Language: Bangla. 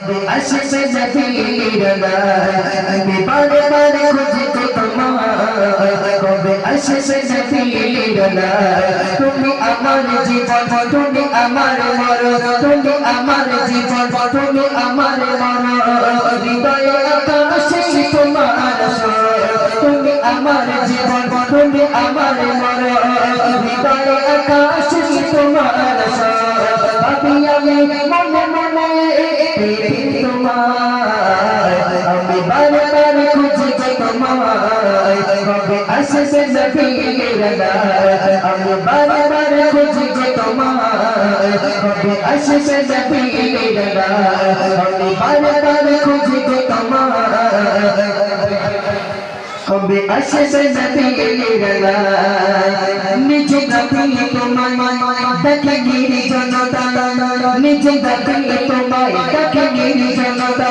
আশিক নবীরা আমি বারে বারে খুঁজতে তোমায় কবে আসবে নবীরা তুমি আমার জীবন তুমি আমার মরণ তুমি আমার জীবন তুমি আমার মরণ হৃদয়ে আকাশে তোমার তুমি আমার জীবন তুমি আমার মরণ হৃদয়ে আকাশে তোমার আমি মনে মনে তোমায় আমি বারে বারে খুঁজছি তোমায় কবে আসবে নবীরা আমি বারে বারে খুঁজছি তোমায় কবে আসবে নবীরা আমি বারে বারে খুঁজছি তোমায় কবে আসবে নবীরা নিজে নবী তোমায় দেখে নির্জনতা নিজে দেখে তোমায় দেখে নির্জনতা